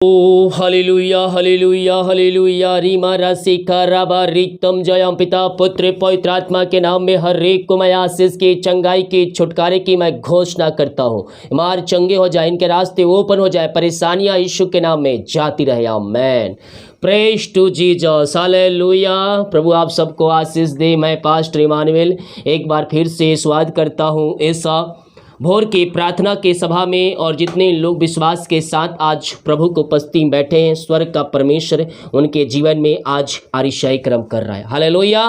ओ hallelujah hallelujah hallelujah Reema रासिका राबा रिक्तम Jayam पिता पुत्र पवित्र आत्मा के नाम में हर एक को मैं आशीष की चंगाई की छुटकारे की मैं घोषणा करता हूँ। मार चंगे हो जाए, इनके रास्ते ओपन हो जाए, परेशानियां यीशु के नाम में जाती रहे। Amen. Praise to Jesus hallelujah. प्रभु आप सबको आशीष दे। मैं पास्टर इमानुएल एक बार फिर से स्वागत करता हूँ ऐसा भोर की प्रार्थना के सभा में। और जितने लोग विश्वास के साथ आज प्रभु को उपस्थिति में बैठे हैं, स्वर्ग का परमेश्वर उनके जीवन में आज आरिशाई क्रम कर रहा है। हालेलुया।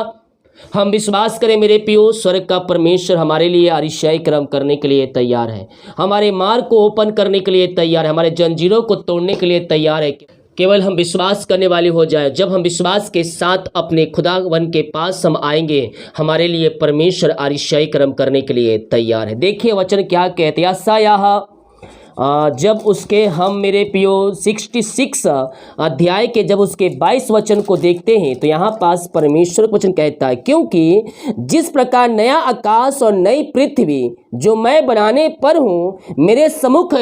हम विश्वास करें मेरे प्रियो, स्वर्ग का परमेश्वर हमारे लिए आरिशाई क्रम करने के लिए तैयार है, हमारे मार्ग को ओपन करने के लिए तैयार है, हमारे जंजीरों को तोड़ने के लिए तैयार है। केवल हम विश्वास करने वाले हो जाए। जब हम विश्वास के साथ अपने खुदावन के पास हम आएंगे, हमारे लिए परमेश्वर आरिशाई कर्म करने के लिए तैयार है। देखिए वचन क्या कहते हैं। यशायाह जब उसके हम मेरे पियो 66 अध्याय के जब उसके 22 वचन को देखते हैं तो यहाँ पास परमेश्वर का वचन कहता है, क्योंकि जिस प्रकार नया आकाश और नई पृथ्वी जो मैं बनाने पर हूँ मेरे सम्मुख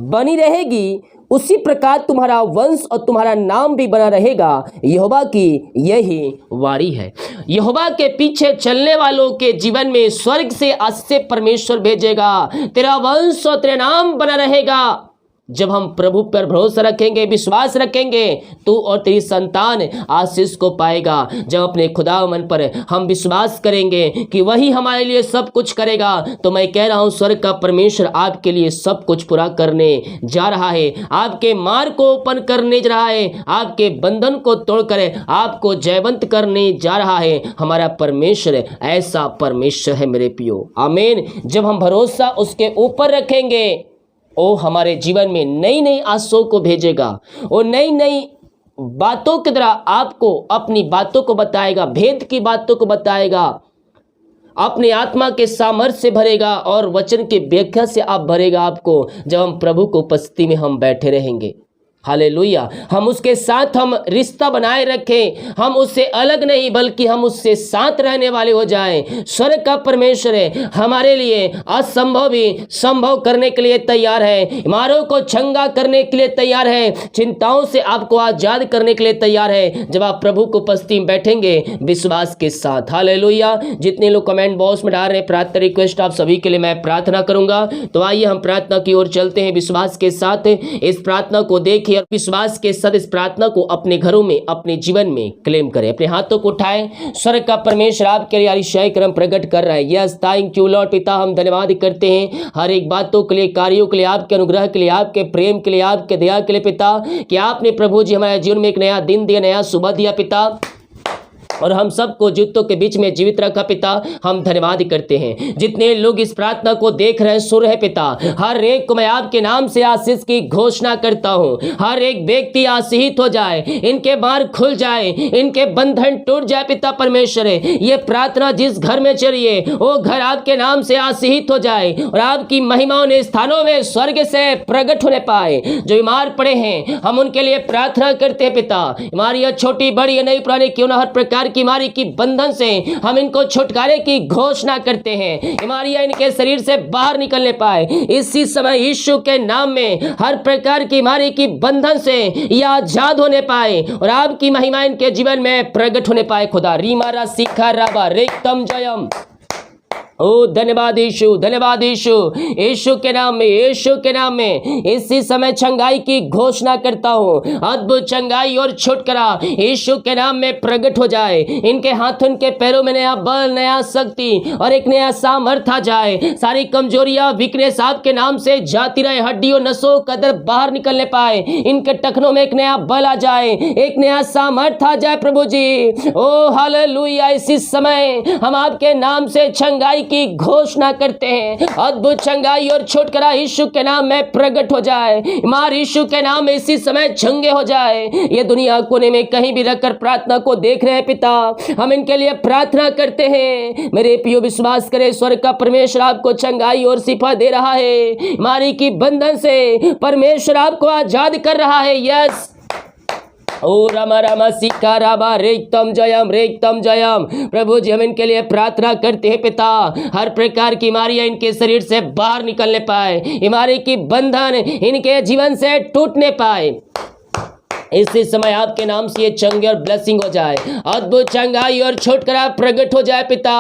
बनी रहेगी, उसी प्रकार तुम्हारा वंश और तुम्हारा नाम भी बना रहेगा। यहोवा की यही वाणी है। यहोवा के पीछे चलने वालों के जीवन में स्वर्ग से आशीष परमेश्वर भेजेगा। तेरा वंश और तेरा नाम बना रहेगा। जब हम प्रभु पर भरोसा रखेंगे, विश्वास रखेंगे, तू और तेरी संतान आशीष को पाएगा। जब अपने खुदा मन पर हम विश्वास करेंगे कि वही हमारे लिए सब कुछ करेगा, तो मैं कह रहा हूँ स्वर्ग का परमेश्वर आपके लिए सब कुछ पूरा करने जा रहा है। आपके मार्ग को ओपन करने जा रहा है, आपके बंधन को तोड़कर आपको जयवंत करने जा रहा है। हमारा परमेश्वर ऐसा परमेश्वर है मेरे प्रियो। आमीन। जब हम भरोसा उसके ऊपर रखेंगे, ओ हमारे जीवन में नई नई आशाओं को भेजेगा। वो नई नई बातों की तरह आपको अपनी बातों को बताएगा, भेद की बातों को बताएगा, अपनी आत्मा के सामर्थ्य से भरेगा और वचन की व्याख्या से आप भरेगा आपको। जब हम प्रभु को उपस्थिति में हम बैठे रहेंगे, हालेलुया, हम उसके साथ हम रिश्ता बनाए रखें, हम उससे अलग नहीं बल्कि हम उससे साथ रहने वाले हो जाएं। स्वर्ग का परमेश्वर है हमारे लिए असंभव भी संभव करने के लिए तैयार है, बीमारों को चंगा करने के लिए तैयार है, चिंताओं से आपको आजाद करने के लिए तैयार है। जब आप प्रभु को उपस्थिति में बैठेंगे विश्वास के साथ। हालेलुया। जितने लोग कमेंट बॉक्स में डाल रहे हैं प्रार्थना रिक्वेस्ट, आप सभी के लिए मैं प्रार्थना करूंगा। तो आइए हम प्रार्थना की ओर चलते हैं विश्वास के साथ। इस प्रार्थना को देखिए, विश्वास के साथ इस प्रार्थना को अपने घरों में, अपने जीवन में क्लेम करें। अपने हाथों को उठाएं। स्वर्ग का परमेश्वर आपके लिए आरिशाई कर्म प्रकट कर रहा है। Yes, thank you Lord. पिता हम धन्यवाद करते हैं हर एक बातों के लिए, कार्यों के लिए, आपके अनुग्रह के लिए, आपके प्रेम के लिए, आपके दया के लिए पिता, कि आपने प्रभु जी हमारे जीवन में एक नया दिन दिया, नया सुबह दिया पिता, और हम सबको जूतों के बीच में जीवित रखा पिता। हम धन्यवाद करते हैं। जितने लोग इस प्रार्थना को देख रहे हैं, सुन रहे पिता, हर एक को मैं आपके नाम से आशीष की घोषणा करता हूं। हर एक व्यक्ति आशीषित हो जाए, इनके मार्ग खुल जाए, इनके बंधन टूट जाए पिता परमेश्वर। ये प्रार्थना जिस घर में चलिए वो घर आपके नाम से आशीषित हो जाए और आपकी महिमा उन स्थानों में स्वर्ग से प्रकट होने पाए। जो बीमार पड़े हैं हम उनके लिए प्रार्थना करते हैं पिता। बीमारियां छोटी बड़ी या नई पुरानी क्यों ना, हर प्रकार की बीमारी की बंधन से हम इनको छुटकारे की घोषणा करते हैं। बीमारियां इनके शरीर से बाहर निकलने पाए इसी समय यीशु के नाम में। हर प्रकार की बीमारी की बंधन से ये आजाद होने पाए और आपकी महिमा इनके जीवन में प्रकट होने पाए। खुदा रीमारा सीखा राबा रेक्तम जयम। ओ धन्यवाद यीशु, धन्यवाद यीशु। यीशु के नाम में, यीशु के नाम में इसी समय चंगाई की घोषणा करता हूँ। अद्भुत चंगाई और छुटकारा यीशु के नाम में प्रकट हो जाए। इनके हाथों के पैरों में नया बल, नया शक्ति और एक नया सामर्थ आ जाए। सारी कमजोरियां, वीकनेस आपके नाम से जाती रहे। हड्डियों, नसों का दर्द बाहर निकलने पाए। इनके टखनों में एक नया बल आ जाए, एक नया सामर्थ आ जाए प्रभु जी। ओ हालेलुया। इसी समय हम आपके नाम से चंगाई की घोषणा करते हैं। अद्भुत चंगाई और छुटकारा यीशु के नाम में प्रकट हो जाए। मार यीशु के नाम में इसी समय चंगे हो जाए। ये दुनिया कोने में कहीं भी रखकर प्रार्थना को देख रहे हैं पिता, हम इनके लिए प्रार्थना करते हैं। मेरे प्रियो विश्वास करें, स्वर्ग का परमेश्वर आपको चंगाई और शिफा दे रहा है। मारी की बंधन से परमेश्वर आपको आजाद कर रहा है। यस, ओ रामा रामा सिक्का राबा रेक्तम जयम, रेक्तम जयम। प्रभु जी हम इनके लिए प्रार्थना करते हैं पिता, हर प्रकार की बीमारियां इनके शरीर से बाहर निकलने पाए, बीमारी की बंधन इनके जीवन से टूटने पाए। इसी समय आपके नाम से ये चंगे और ब्लेसिंग हो जाए, अद्भुत चंगाई और छुटकारा प्रकट हो जाए पिता।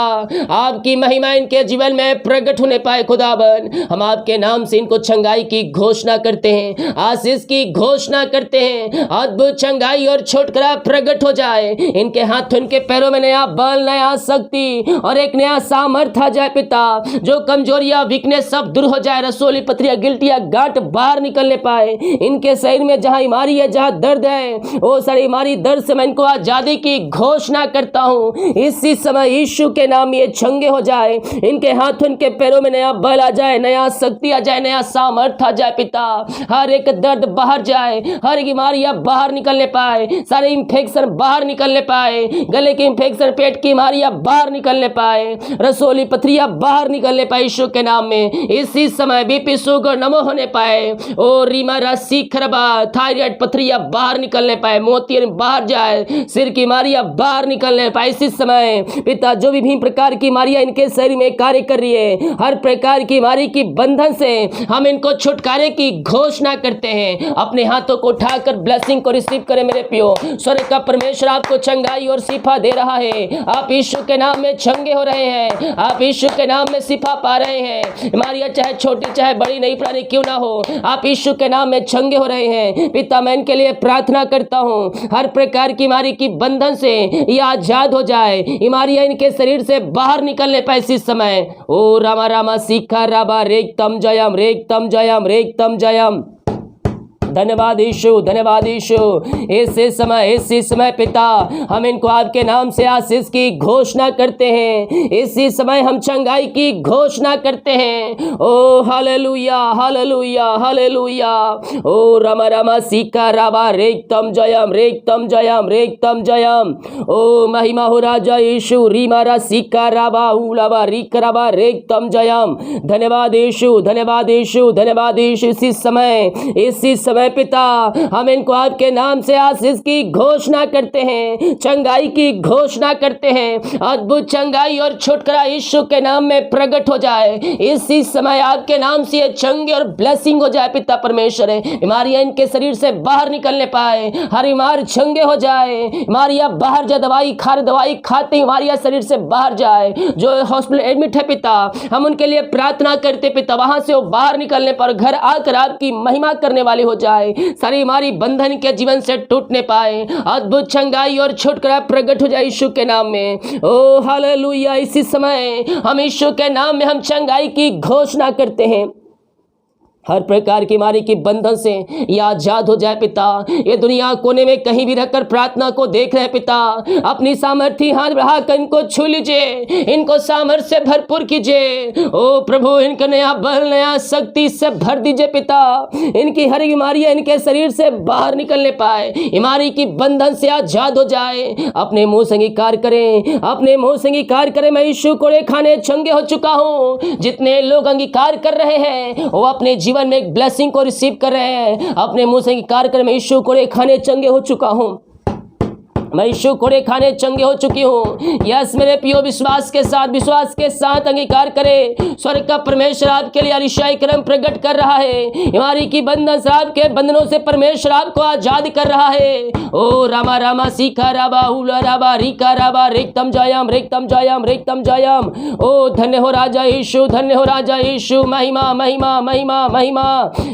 आपकी महिमा इनके जीवन में प्रकट होने पाए खुदावन। हम आपके नाम से इनको चंगाई की घोषणा करते हैं, आशीष की घोषणा करते हैं। अद्भुत चंगाई और छुटकारा प्रकट हो जाए, इनके हाथ इनके पैरों में नया बल, नया शक्ति और एक नया सामर्थ आ जाए पिता। जो कमजोरियां, वीकनेस सब दूर हो जाए, रसोली, पथरिया, गिल्टिया, गांठ बाहर निकलने पाए। इनके शरीर में जहां बीमारी है, जहां दर्द है, वो सारी बीमारी दर्द से मैं इनको आजादी की घोषणा करता हूं। इसी समय यीशु के नाम ये चंगे हो जाए, इनके हाथ इनके पैरों में नया बल आ जाए, नया शक्ति आ जाए, नया सामर्थ आ जाए पिता। हर एक दर्द बाहर जाए, हर एक बीमारियां बाहर निकलने पाए, सारे इंफेक्शन बाहर निकलने पाए, गले की इंफेक्शन, पेट की बीमारियां बाहर निकलने पाए, रसोली, पथरिया बाहर निकलने पाए यीशु के नाम में। इसी समय बीपी, शुगर नमो होने पाए, और रीमा, राशि, खरबा, थायराइड, पथरिया बाहर निकलने पाए, मोतियां बाहर जाए, सिर की बीमारियां बाहर निकलने पाए। इसी समय पिता जो भी विभिन्न प्रकार की बीमारियां इनके शरीर में कार्य कर रही है, हर प्रकार की बीमारी की बंधन से हम इनको छुटकारे की घोषणा करते हैं। अपने हाथों को उठाकर ब्लेसिंग को रिसीव करें मेरे प्रियो। स्वर्ग का परमेश्वर आपको चंगाई और शिफा दे रहा है। आप यीशु के नाम में चंगे हो रहे हैं, आप यीशु के नाम में शिफा पा रहे हैं। बीमारियां चाहे छोटी चाहे बड़ी, नहीं पुरानी क्यों ना हो, आप यीशु के नाम में चंगे हो रहे हैं। पिता मैं इनके लिए प्रार्थना करता हूँ, हर प्रकार की बीमारी की बंधन से ये आजाद हो जाए, बीमारियां इनके शरीर से बाहर निकलने पाए इसी समय। ओ रामा रामा सीखा राबा रेक्तम जयम, रेक्तम जयम, रेक्तम जयम। धन्यवाद यीशु, धन्यवाद यीशु। इसी समय पिता हम इनको आपके नाम से आशीष की घोषणा करते हैं। इसी समय हम चंगाई की घोषणा करते हैं। ओ हालेलुया, हालेलुया, हालेलुया। ओ रमा रमा सीका राबा रेक्तम जयम, रेक्तम जयम, रेक्तम जयम। ओ महिमा हो राजा यीशु, रीमारा सीका राबा उलाबा रिकराबा रेक्तम जयम। धन्यवाद यीशु, धन्यवाद यीशु, धन्यवाद यीशु। इसी समय पिता हम इनको आपके नाम से आशीष की घोषणा करते हैं, चंगाई की घोषणा करते हैं। अद्भुत चंगाई और छुटकारा यीशु के नाम में प्रकट हो जाए। इसी समय आपके नाम से ये चंगे और ब्लेसिंग हो जाए पिता परमेश्वर है। बीमारियां इनके शरीर से बाहर निकलने पाए, हर बीमार चंगे हो जाए, बीमारियां बाहर जाए, दवाई खाते बीमारियां शरीर से बाहर जाए। जो हॉस्पिटल एडमिट है पिता हम उनके लिए प्रार्थना करते पिता, वहां से वो बाहर निकलने पर घर आकर आपकी महिमा करने वाले हो जाए, सारी हमारी बंधन के जीवन से टूटने पाए। अद्भुत चंगाई और छुटकारा प्रकट हो जाए यीशु के नाम में। ओ हालेलुया। इसी समय हम यीशु के नाम में हम चंगाई की घोषणा करते हैं, हर प्रकार की बीमारी की बंधन से ये आजाद हो जाए पिता। ये दुनिया कोने में कहीं भी रहकर प्रार्थना को देख रहे पिता, अपनी सामर्थ्य हाथ बढ़ाकर इनको छू लीजिए, इनको सामर्थ्य से भरपूर कीजिए। ओ प्रभु इनको नया बल, नया शक्ति से भर दीजिए पिता। इनकी हर बीमारियां इनके शरीर से बाहर निकलने पाए, बीमारी की बंधन से आजाद हो जाए। अपने मुंह से अंगीकार करें, अपने मुंह से अंगीकार करें, मैं यीशु कोड़े खाने चंगे हो चुका हूँ। जितने लोग अंगीकार कर रहे हैं वो अपने जीवन में एक ब्लेसिंग को रिसीव कर रहे हैं। अपने मुंह से अंगीकार कर, मैं यीशु कोड़े खाने चंगे हो चुका हूं, मैं यीशु कोड़े खाने चंगे हो चुकी हूँ। यस मेरे प्रियो, विश्वास के साथ अंगीकार करें। स्वर्ग का परमेश्वर आपके लिए अरिशाई कर्म प्रकट कर रहा है। बीमारी की बंधन से, आपके बंधनों से परमेश्वर आपको आजाद कर रहा है। ओ रामा रामा सीखा राबा उला राबा रिका राबा रेक्तम जयम, रेक्तम जयम, रेक्तम जयम। ओ धन्य हो राजा यीशु, धन्य हो राजा यीशु। महिमा महिमा महिमा महिमा,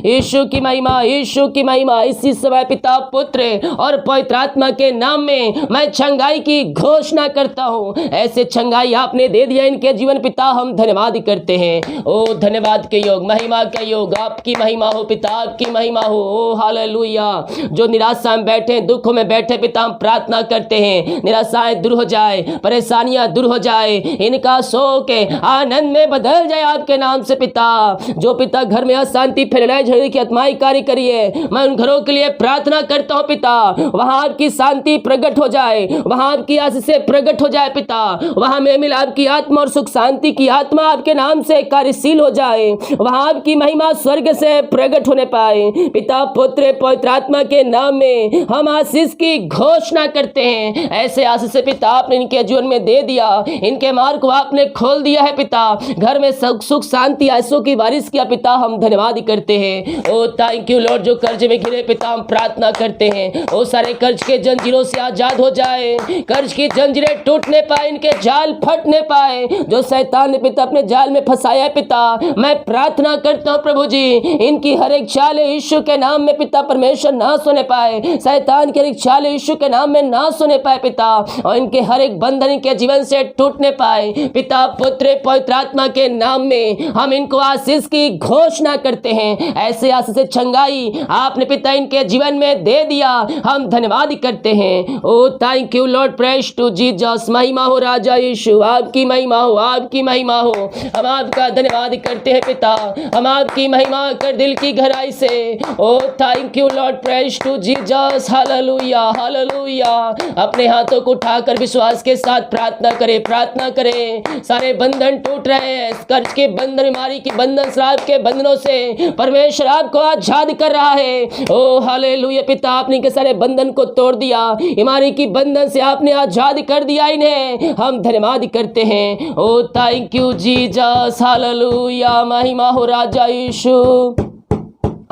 यीशु की महिमा, यीशु की महिमा। इसी समय पिता, पुत्र और पवित्र आत्मा के नाम में मैं चंगाई की घोषणा करता हूं। ऐसे चंगाई आपने दे दिया इनके जीवन पिता, हम धन्यवाद करते हैं। ओ धन्यवाद के योग, महिमा के योग, आपकी महिमा हो पिता, आपकी महिमा हो। ओ हालेलुया। जो निराशा में बैठे, दुखों में बैठे पिता, हम प्रार्थना करते हैं निराशाएं दूर हो जाए, परेशानियां दूर हो जाए, इनका शोक आनंद में बदल जाए आपके नाम से पिता। जो पिता घर में अशांति फैलाए, झगड़े की आत्माएं कार्य करिए, मैं उन घरों के लिए प्रार्थना करता हूं पिता, वहां आपकी शांति प्रकट प्रकट हो जाए, वहां आपकी आशीष से प्रकट हो जाए पिता। वहां में मिल आपकी आत्मा और सुख शांति की आत्मा आपके नाम से कार्यशील हो जाए, वहां आपकी महिमा स्वर्ग से प्रकट होने पाए पिता। पुत्र पवित्र आत्मा के नाम में हम आशीष की घोषणा करते हैं। ऐसे आशीष से पिता आपने इनके जीवन में दे दिया, इनके मार्ग को आपने खोल दिया है पिता। घर में सुख शांति आशीषों की बारिश किया पिता, हम धन्यवाद करते हैं। Oh thank you Lord. जो कर्ज में घिरे पिता हम प्रार्थना करते हैं, वो सारे कर्ज के जंजीरों से आजाद हो जाए, कर्ज की जंजीरें टूटने पाए, इनके जाल फटने पाए, जो शैतान ने पिता अपने जाल में फंसाया है पिता। मैं प्रार्थना करता हूँ प्रभु जी, इनकी हर एक चाल यीशु के नाम में पिता परमेश्वर ना सुने पाए, शैतान की हर एक चाल यीशु के नाम में ना सुने पाए पिता, और इनके हर एक बंधन इनके जीवन से टूटने पाए पिता। पुत्र पवित्र आत्मा के नाम में हम इनको आशीष की घोषणा करते हैं। ऐसे आशीष से चंगाई आपने पिता इनके जीवन में दे दिया, हम धन्यवाद करते हैं। Oh thank you Lord, praise to Jesus. महिमा हो राजा यीशु, आपकी महिमा हो, आपकी महिमा हो। हम आपका धन्यवाद करते हैं पिता, हम आपकी महिमा कर दिल की गहराई से। Oh thank you Lord, praise to Jesus. Hallelujah hallelujah. अपने हाथों को उठाकर विश्वास के साथ प्रार्थना करें, प्रार्थना करें। सारे बंधन टूट रहे हैं, कर्ज के बंधन, बीमारी के बंधन, श्राप के बंधनों से परमेश्वर आपको आजाद कर रहा है। ओ हालेलुया पिता, आपने के सारे बंधन को तोड़ दिया, बीमारी की बंधन से आपने आजाद कर दिया इन्हें, हम धन्यवाद करते हैं। Oh thank you Jesus. Hallelujah. महिमा हो राजा यीशु,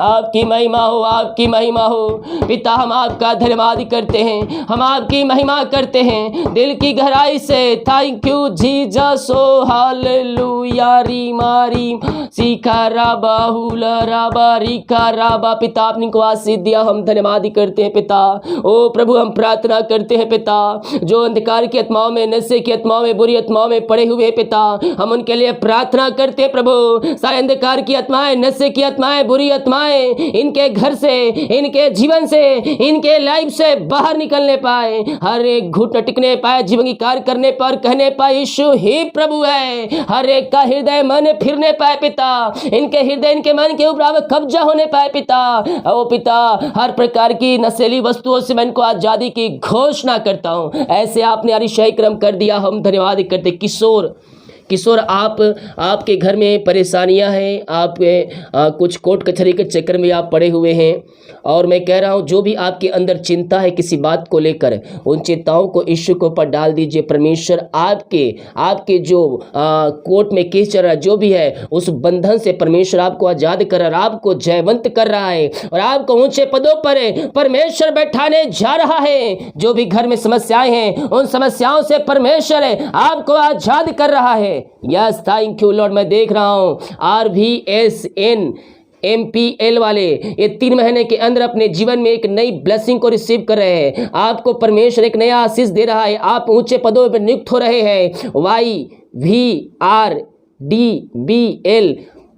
आपकी महिमा हो, आपकी महिमा हो पिता। हम आपका धन्यवाद करते हैं, हम आपकी महिमा करते हैं दिल की गहराई से। Thank you Jesus. Oh hallelujah. रीमारी सीखा राबा हुला राबा रिका राबा। पिता आपने को आशीष दिया, हम धन्यवाद करते हैं पिता। ओ प्रभु, हम प्रार्थना करते हैं पिता, जो अंधकार की आत्माओं में, नशे की आत्माओं में, बुरी आत्माओं में पड़े हुए पिता, हम उनके लिए प्रार्थना करते हैं प्रभु। सारे अंधकार की आत्माएं, नशे की आत्माएं, बुरी आत्माएं इनके घर से, इनके जीवन से, इनके लाइफ से बाहर निकलने पाए, हर एक घुटना टिकने पाए, जीवन की कार्य करने पर कहने पाए यीशु ही प्रभु है। हर एक का हृदय मन फिरने पाए पिता, इनके हृदय, इनके मन के ऊपर कब्जा होने पाए पिता। ओ पिता, हर प्रकार की नशीली वस्तुओं से मैं इनको आजादी की घोषणा करता हूं। ऐसे आपने अतिशय क्रम कर दिया, हम धन्यवाद करते। किशोर आपके घर में परेशानियां हैं, आप कुछ कोर्ट कचहरी के चक्कर में आप पड़े हुए हैं, और मैं कह रहा हूं जो भी आपके अंदर चिंता है किसी बात को लेकर, उन चिंताओं को यीशु के ऊपर डाल दीजिए। परमेश्वर आपके जो कोर्ट में केस चल रहा है, जो भी है, उस बंधन से परमेश्वर आपको आजाद कर रहा है, आपको जयवंत कर रहा है, और आपको ऊंचे पदों पर परमेश्वर बैठाने जा रहा है। जो भी घर में समस्याएं हैं, उन समस्याओं से परमेश्वर आपको आजाद कर रहा है। Yes, thank you Lord. मैं देख रहा हूं RVSN MPL वाले ये 3 महीने के अंदर अपने जीवन में एक नई ब्लेसिंग को रिसीव कर रहे हैं। आपको परमेश्वर एक नया आशीष दे रहा है, आप ऊंचे पदों पर नियुक्त हो रहे हैं। YVRDBL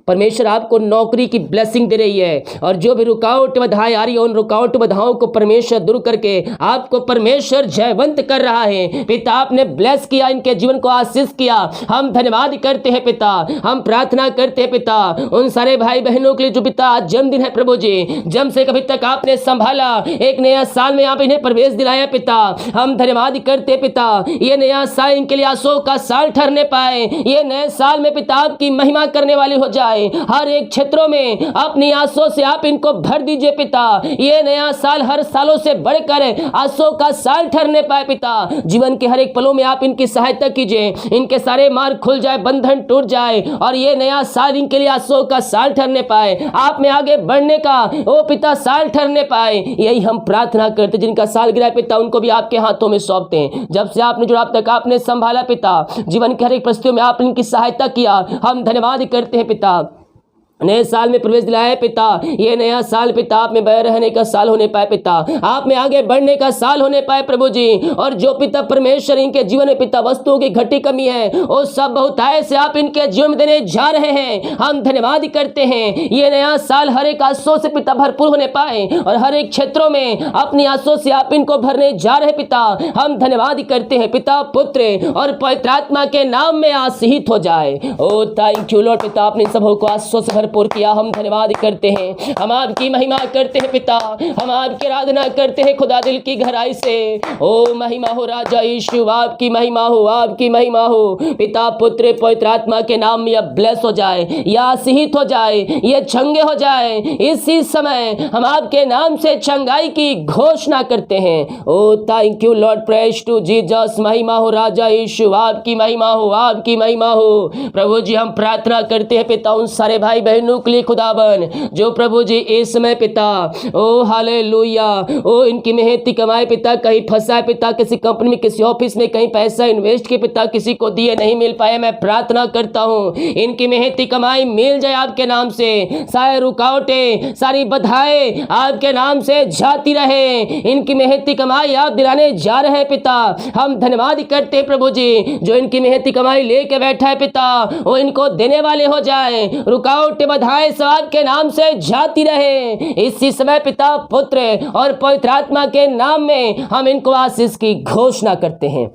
परमेश्वर आपको नौकरी की ब्लेसिंग दे रही है, और जो भी रुकावट बाधाएं आ रही है, उन रुकावट बाधाओं को परमेश्वर दूर करके आपको परमेश्वर जयवंत कर रहा है। पिता आपने ब्लेस किया, इनके जीवन को आशीष किया, हम धन्यवाद करते हैं पिता। हम प्रार्थना करते हैं पिता उन सारे भाई बहनों के लिए जो पिता आज जन्मदिन है प्रभु जी, जन्म से कभी तक आपने संभाला, एक नया साल में आप इन्हें प्रवेश दिलाया पिता, हम धन्यवाद करते हैं पिता। ये नया साल इनके लिए आशों का साल ठहरने पाए, ये नए साल में पिता आपकी महिमा करने वाली हो जाए। हर एक क्षेत्रों में अपनी आशों से आप इनको भर दीजिए पिता। ये नया साल हर सालों से बढ़कर आशों का साल ठहरने पाए पिता। जीवन के हर एक पलों में आप इनकी सहायता कीजिए, इनके सारे मार्ग खुल जाए, बंधन टूट जाए, और ये नया साल इनके लिए आशों का साल ठहरने पाए, आप में आगे बढ़ने का ओ पिता साल ठहरने पाए। यही हम प्रार्थना करते। जिनका साल गिरा पिता, उनको भी आपके हाथों में सौंपते हैं। जब से आपने जो अब तक आपने संभाला पिता, जीवन के हर एक परिस्थितियों में आपने इनकी सहायता किया, हम धन्यवाद करते हैं पिता। नए साल में प्रवेश दिलाया है पिता। ये नया साल पिता आप में बने रहने का साल होने पाए पिता, आप में आगे बढ़ने का साल होने पाए प्रभु जी। और जो पिता परमेश्वर इनके जीवन में पिता वस्तुओं की घटी कमी है, वो सब बहुतायत से आप इनके जीवन में देने जा रहे हैं, हम धन्यवाद करते हैं। ये नया साल हर एक आशों से पिता भरपूर होने पाए, और हर एक क्षेत्रों में अपनी आशों से आप इनको भरने जा रहे पिता, हम धन्यवाद करते हैं पिता, पुत्र और पवित्र आत्मा के नाम में आशीषित हो जाए। ओ थैंक यू लॉर्ड। पिता अपने सबों को आशों से भरपूर किया। हम धन्यवाद करते हैं, हम आपकी महिमा करते हैं पिता, हम आपकी आराधना करते हैं खुदा दिल की गहराई से। ओ महिमा हो राजा यीशु, आपकी महिमा हो, आपकी महिमा हो। पिता पुत्र पवित्र आत्मा के नाम में यह ब्लेस हो जाए, यह आशीषित हो जाए, ये चंगे हो जाए। इसी समय हम आपके नाम से चंगाई की घोषणा करते हैं। Oh thank you Lord, praise to Jesus. महिमा हो राजा यीशु, आपकी महिमा हो, आपकी महिमा हो। प्रभु जी हम प्रार्थना करते हैं पिता उन सारे भाई बहनों के लिए खुदाबन जो प्रभु जी इस समय पिता ओ हालेलुया ओ इनकी मेहनती कमाई पिता कहीं फंसा है पिता, किसी कंपनी में किसी ऑफिस में कहीं पैसा इन्वेस्ट किए पिता किसी को दिए नहीं मिल पाए। मैं प्रार्थना करता हूँ इनकी मेहनती कमाई मिल जाए आपके नाम से। सारी रुकावटें सारी बाधाएं आपके नाम से जाती रहे। इनकी मेहनती कमाई आप दिलाने जा रहे हैं पिता। हम धन्यवाद करते हैं प्रभु जी जो इनकी मेहनती कमाई लेके बैठा है पिता, वो इनको देने वाले हो जाए। रुकावटें बाधाएं सब आपके नाम से जाती रहे। इसी समय पिता पुत्र और पवित्र आत्मा के नाम में हम इनको आशीष की घोषणा करते हैं।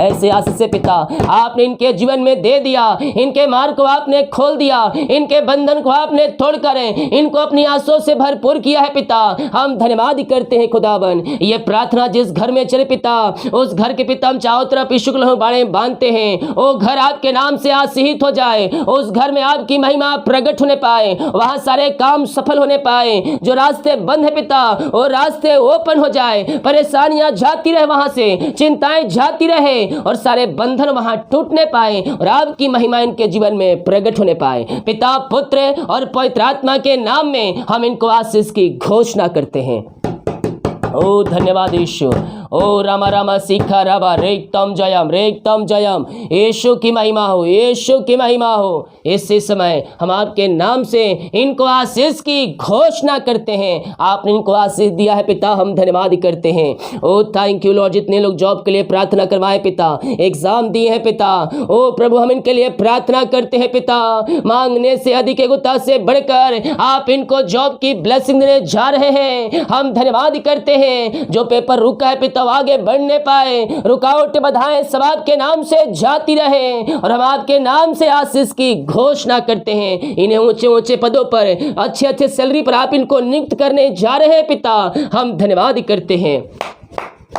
ऐसे आशीष से पिता आपने इनके जीवन में दे दिया, इनके मार्ग को आपने खोल दिया, इनके बंधन को आपने तोड़कर इनको अपनी आंसुओं से भरपूर किया है पिता। हम धन्यवाद करते हैं खुदावन। ये प्रार्थना जिस घर में चले पिता उस घर के पिता हम चारों तरफ यीशु के बाड़े बांधते हैं। वो घर आपके नाम से आशीषित हो जाए, उस घर में आपकी महिमा प्रकट होने पाए, वहां सारे काम सफल होने पाए। जो रास्ते बंद है पिता वो रास्ते ओपन हो जाए, परेशानियां जाती रहे, वहां से चिंताएं जाती रहे और सारे बंधन वहां टूटने पाए और आपकी महिमा इनके जीवन में प्रकट होने पाए। पिता पुत्र और पवित्र आत्मा के नाम में हम इनको आशीष की घोषणा करते हैं। ओ धन्यवाद यीशु। ओ रामा रामा सीखा राबा रेक्तम जयम। यीशु की महिमा हो, यीशु की महिमा हो। इसी समय हम आपके नाम से इनको आशीष की घोषणा करते हैं। आपने इनको आशीष दिया है पिता, हम धन्यवाद करते हैं। ओ थैंक यू लॉर्ड, जितने लोग जॉब के लिए प्रार्थना करवाए पिता, एग्जाम दिए हैं पिता, ओ प्रभु हम इनके लिए प्रार्थना करते हैं पिता। मांगने से अधिक एगुता से बढ़कर आप इनको जॉब की ब्लेसिंग देने जा रहे हैं। हम धन्यवाद करते हैं। जो पेपर रुका है पिता आगे बढ़ने पाए, रुकावट बाधाएं सब आपके नाम से जाती रहे और हम आपके नाम से आशीष की घोषणा करते हैं। इन्हें ऊंचे ऊंचे पदों पर अच्छे अच्छे सैलरी पर आप इनको नियुक्त करने जा रहे हैं पिता। हम धन्यवाद करते हैं।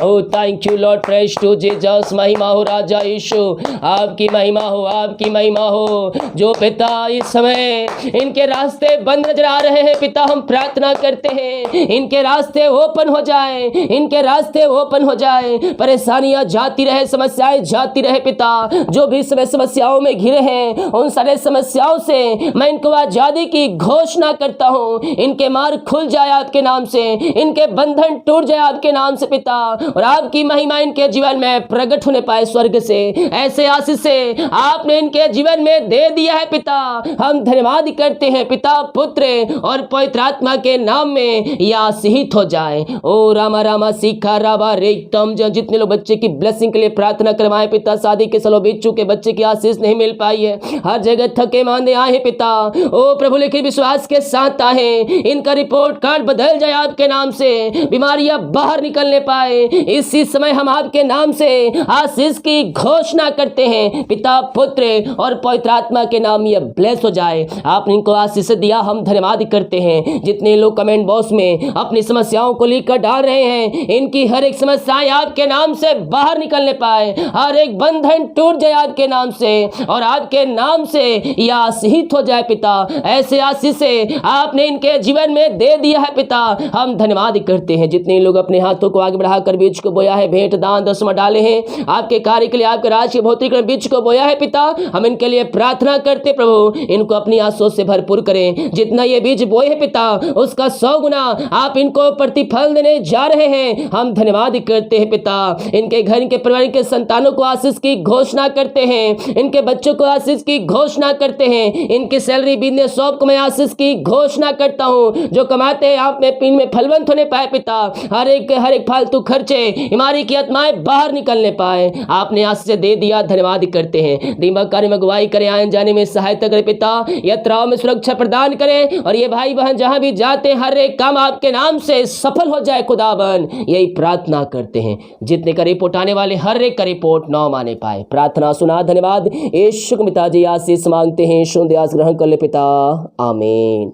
Oh thank you Lord, praise to Jesus. महिमा हो राजा यीशु, आपकी महिमा हो, आपकी महिमा हो। जो पिता इस समय इनके रास्ते बंद नजर आ रहे हैं पिता, हम प्रार्थना करते हैं इनके रास्ते ओपन हो जाए, इनके रास्ते ओपन हो जाए। परेशानियां जाती रहे, समस्याएं जाती रहे पिता। जो भी समय समस्याओं में घिरे हैं उन सारे समस्याओं से मैं इनको आजादी की घोषणा करता हूँ। इनके मार्ग खुल जाए आपके नाम से, इनके बंधन टूट जाए आपके नाम से पिता, और आपकी महिमा इनके जीवन में प्रकट होने पाए स्वर्ग से। ऐसे आशीष से आपने इनके जीवन में दे दिया है पिता। हम धन्यवाद करते हैं पिता पुत्र और पवित्र आत्मा के नाम में यह आशीषित हो जाए। ओ रामा रामा सीखा राबा रेक्तम। जितने लोग बच्चे की ब्लेसिंग के लिए प्रार्थना करवाए पिता, शादी के सालों बीत चुके बच्चे की आशीष नहीं मिल पाई है, हर जगह थके मांदे आए पिता। ओ प्रभु लेकिन विश्वास के साथ आए, इनका रिपोर्ट कार्ड बदल जाए आपके नाम से, बीमारियां बाहर निकलने पाए। इसी समय हम आपके नाम से आशीष की घोषणा करते हैं पिता पुत्र और पवित्र आत्मा के नाम ये ब्लेस हो जाए। आपने इनको आशीष दिया, हम धन्यवाद करते हैं। जितने लोग कमेंट बॉक्स में अपनी समस्याओं को लिखकर डाल रहे हैं, इनकी हर एक समस्याएं आपके नाम से बाहर निकलने पाए, हर एक बंधन टूट जाए आपके नाम से और आपके नाम से यह आशीषित हो जाए पिता। ऐसे आशीष से आपने इनके जीवन में दे दिया है पिता, हम धन्यवाद करते हैं। जितने लोग अपने हाथों को आगे बढ़ाकर बीज को बोया है, भेंट दान दसवां डाले हैं, आपके कार्य के लिए, आपके राज के भौतिक बीज को बोया है पिता, हम इनके लिए प्रार्थना करते प्रभु, इनको अपनी आंसुओं से भरपूर करें। जितना ये बीज बोए है पिता उसका 100 गुना आप इनको प्रतिफल देने जा रहे हैं। हम धन्यवाद करते हैं पिता। इनके घर, इनके परिवार, के संतानों को आशीष की घोषणा करते हैं, इनके बच्चों को आशीष की घोषणा करते हैं, इनकी सैलरी बिजनेस शॉप को मैं आशीष की घोषणा करता हूँ। जो कमाते हैं आप में पिन में फलवंत होने पाए पिता, हर एक फालतू खर्चे पहुंचे, बीमारी की आत्माएं बाहर निकलने पाए। आपने आज से दे दिया, धन्यवाद करते हैं। दिमाग कार्य में अगुवाई करें, आने जाने में सहायता करें पिता, यात्राओं में सुरक्षा प्रदान करें, और ये भाई बहन जहां भी जाते हैं हर एक काम आपके नाम से सफल हो जाए खुदाबंद, यही प्रार्थना करते हैं। जितने का रिपोर्ट आने वाले हर एक का रिपोर्ट नाम आने पाए। प्रार्थना सुना, धन्यवाद। यीशु के पिताजी आशीष मांगते हैं, शुद्ध आस ग्रहण कर ले पिता, आमीन।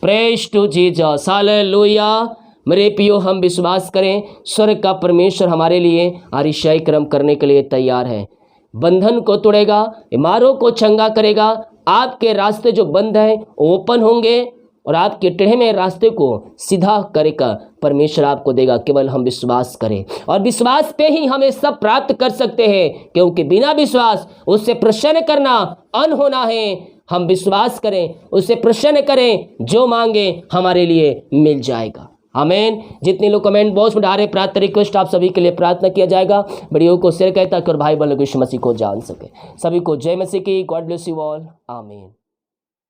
Praise to Jesus, hallelujah. मेरे पियो, हम विश्वास करें स्वर्ग का परमेश्वर हमारे लिए आरिशाई कर्म करने के लिए तैयार है। बंधन को तोड़ेगा, बीमारों को चंगा करेगा, आपके रास्ते जो बंद हैं ओपन होंगे, और आपके टेढ़े में रास्ते को सीधा करेगा परमेश्वर आपको देगा। केवल हम विश्वास करें, और विश्वास पे ही हमें सब प्राप्त कर सकते हैं, क्योंकि बिना विश्वास उससे प्रसन्न करना अनहोना है। हम विश्वास करें, उससे प्रसन्न करें, जो मांगे हमारे लिए मिल जाएगा। आमीन। जितने लोग कमेंट बॉक्स में डाल रहे प्रार्थना रिक्वेस्ट, आप सभी के लिए प्रार्थना किया जाएगा। वीडियो को शेयर करें ताकि और भाई बहन लोग यीशु मसीह को जान सके। सभी को जय मसीह की। गॉड ब्लेस यू ऑल, आमीन।